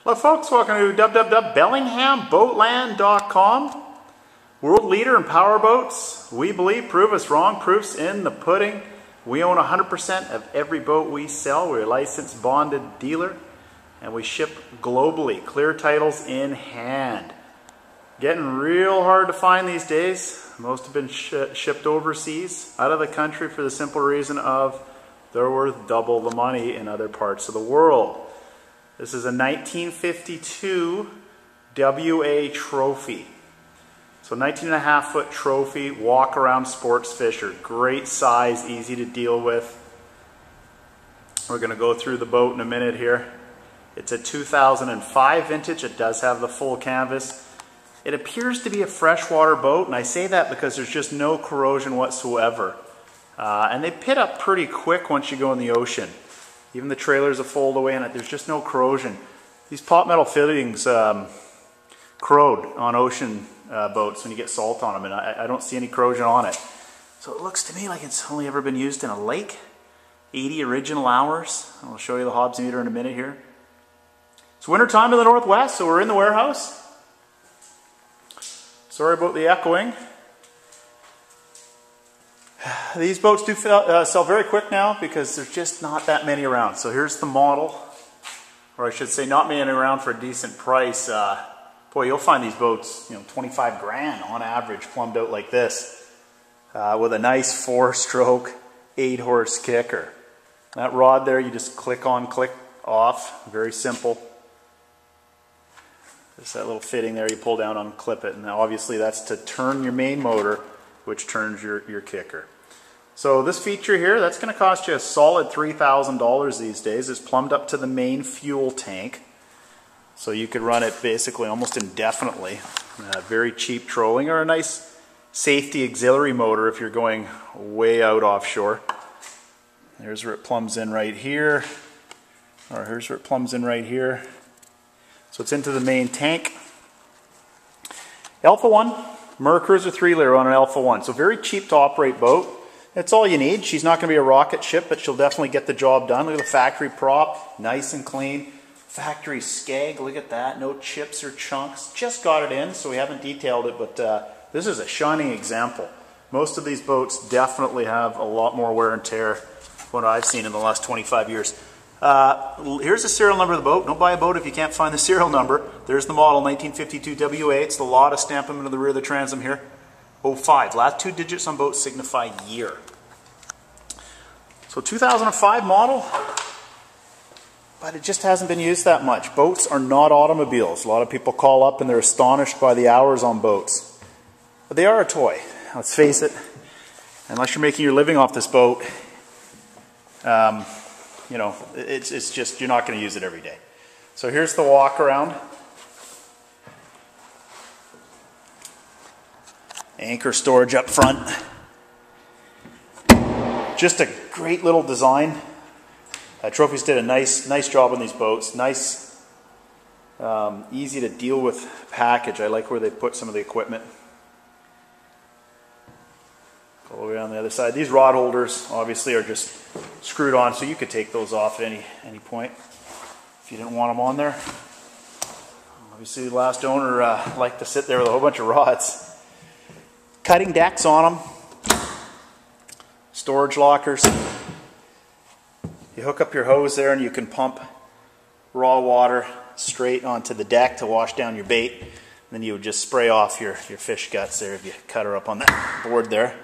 Hello folks, welcome to www.bellinghamboatland.com. World leader in power boats. We believe, prove us wrong, proof's in the pudding. We own 100% of every boat we sell. We're a licensed bonded dealer and we ship globally, clear titles in hand. Getting real hard to find these days. Most have been shipped overseas, out of the country, for the simple reason of they're worth double the money in other parts of the world. This is a 1952 WA trophy. So 19.5 foot trophy, walk around sports fisher. Great size, easy to deal with. We're going to go through the boat in a minute here. It's a 2005 vintage. It does have the full canvas. It appears to be a freshwater boat, and I say that because there's just no corrosion whatsoever. And they pit up pretty quick once you go in the ocean. Even the trailers will fold away in it. There's just no corrosion. These pot metal fittings corrode on ocean boats when you get salt on them, and I don't see any corrosion on it. So it looks to me like it's only ever been used in a lake. 80 original hours. I'll show you the Hobbs meter in a minute here. It's winter time in the Northwest, so we're in the warehouse. Sorry about the echoing. These boats do sell very quick now because there's just not that many around. So here's the model, or I should say not many around for a decent price. Boy, you'll find these boats, 25 grand on average, plumbed out like this, with a nice 4-stroke, 8-horse kicker. That rod there, you just click on, click off, very simple. Just that little fitting there, you pull down on, clip it, and obviously that's to turn your main motor, which turns your kicker. So this feature here, that's going to cost you a solid $3,000 these days. It's plumbed up to the main fuel tank. So you could run it basically almost indefinitely. Very cheap trolling, or a nice safety auxiliary motor if you're going way out offshore. Here's where it plumbs in right here. Or here's where it plumbs in right here. So it's into the main tank. Alpha 1, Mercruiser 3-liter on an Alpha 1. So very cheap to operate boat. That's all you need. She's not going to be a rocket ship, but she'll definitely get the job done. Look at the factory prop, nice and clean. Factory skeg, look at that. No chips or chunks. Just got it in, so we haven't detailed it, but this is a shining example. Most of these boats definitely have a lot more wear and tear than what I've seen in the last 25 years. Here's the serial number of the boat. Don't buy a boat if you can't find the serial number. There's the model, 1952 WA. It's the law to stamp them into the rear of the transom here. 05. Last 2 digits on boats signify year. So 2005 model, but it just hasn't been used that much. Boats are not automobiles. A lot of people call up and they're astonished by the hours on boats. But they are a toy. Let's face it. Unless you're making your living off this boat, it's just, you're not going to use it every day. So here's the walk around. Anchor storage up front. Just a great little design. Trophies did a nice job on these boats. Nice, easy to deal with package. I like where they put some of the equipment. Go all the way on the other side. These rod holders obviously are just screwed on, so you could take those off at any point if you didn't want them on there. Obviously the last owner liked to sit there with a whole bunch of rods. Cutting decks on them. Storage lockers. You hook up your hose there and you can pump raw water straight onto the deck to wash down your bait. Then you would just spray off your fish guts there if you cut her up on that board there.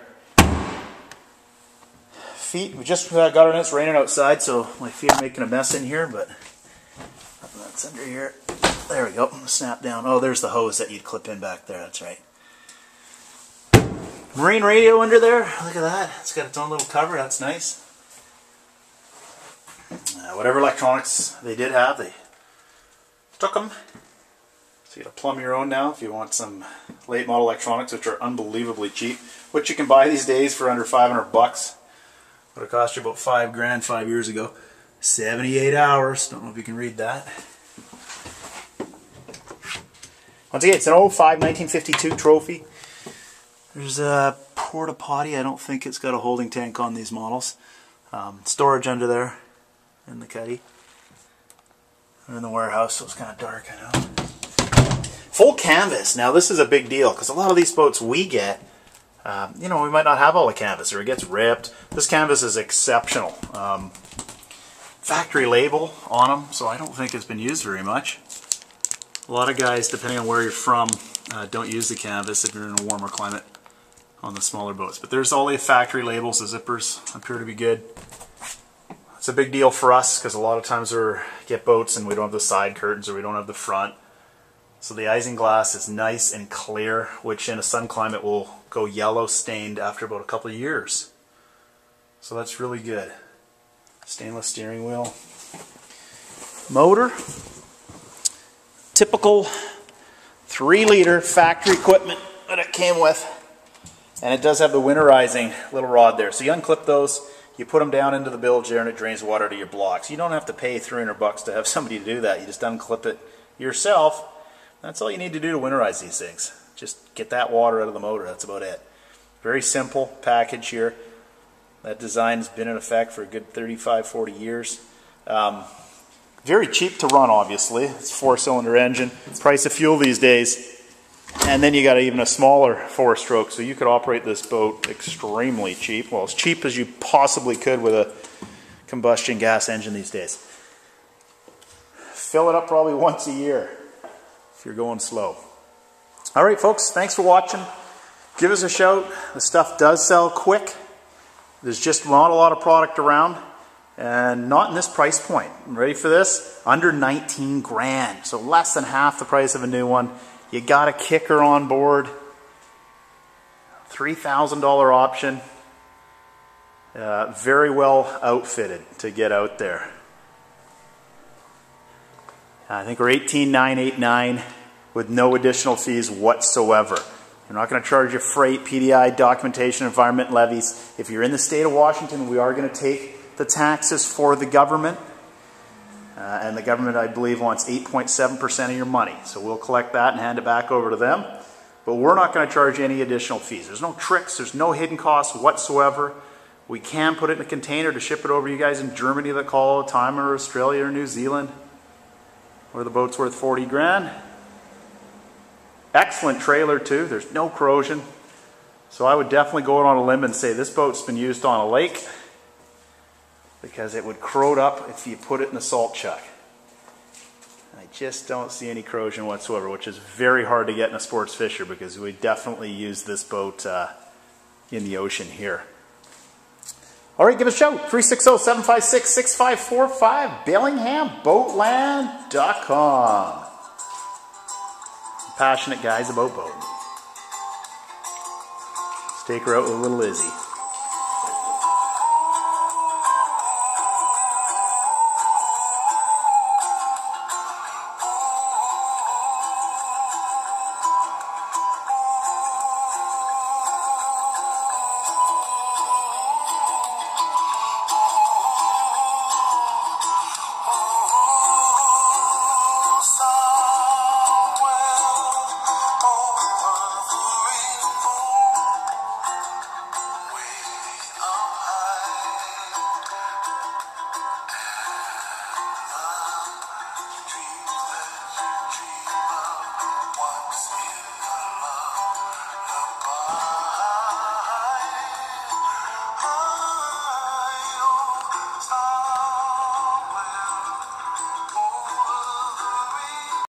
Feet, we just got her in. It's raining outside, so my feet are making a mess in here, but that's under here. There we go. Snap down. Oh, there's the hose that you'd clip in back there. That's right. Marine radio under there. Look at that. It's got its own little cover. That's nice. Whatever electronics they did have, they took them. So you got to plumb your own now if you want some late model electronics, which are unbelievably cheap, which you can buy these days for under 500 bucks. Would have cost you about 5 grand 5 years ago. 78 hours. Don't know if you can read that. Once again, it's an 05 1952 trophy. There's a porta potty. I don't think it's got a holding tank on these models. Storage under there in the cuddy. We're in the warehouse, so it's kind of dark, I know. Full canvas. Now this is a big deal because a lot of these boats we get, you know, we might not have all the canvas or it gets ripped. This canvas is exceptional. Factory label on them, so I don't think it's been used very much. A lot of guys, depending on where you're from, don't use the canvas if you're in a warmer climate on the smaller boats. But there's all the factory labels. The zippers appear to be good. It's a big deal for us because a lot of times we get boats and we don't have the side curtains or we don't have the front. So the isinglass is nice and clear, which in a sun climate will go yellow stained after about a couple of years. So that's really good. Stainless steering wheel. Motor. Typical 3-liter factory equipment that it came with. And it does have the winterizing little rod there. So you unclip those, you put them down into the bilge there and it drains water to your blocks. You don't have to pay $300 to have somebody to do that. You just unclip it yourself. That's all you need to do to winterize these things. Just get that water out of the motor. That's about it. Very simple package here. That design has been in effect for a good 35, 40 years. Very cheap to run, obviously. It's a 4-cylinder engine. Price of fuel these days. And then you got even a smaller 4-stroke, so you could operate this boat extremely cheap. Well, as cheap as you possibly could with a combustion gas engine these days. Fill it up probably once a year if you're going slow. All right, folks, thanks for watching. Give us a shout. The stuff does sell quick. There's just not a lot of product around, and not in this price point. Ready for this? Under 19 grand, so less than half the price of a new one. You got a kicker on board, $3,000 option. Very well outfitted to get out there. I think we're $18,989 with no additional fees whatsoever. We're not going to charge you freight, PDI, documentation, environment levies. If you're in the state of Washington, we are going to take the taxes for the government. And the government, I believe, wants 8.7% of your money. So we'll collect that and hand it back over to them. But we're not going to charge you any additional fees. There's no tricks. There's no hidden costs whatsoever. We can put it in a container to ship it over to you guys in Germany that call all the time, or Australia or New Zealand, where the boat's worth 40 grand. Excellent trailer too. There's no corrosion. So I would definitely go out on a limb and say this boat's been used on a lake, because it would corrode up if you put it in a salt chuck. I just don't see any corrosion whatsoever, which is very hard to get in a sports fisher because we definitely use this boat in the ocean here. All right, give us a shout. 360-756-6545, BillinghamBoatland.com. Passionate guys about boating. Let's take her out with a little Izzy.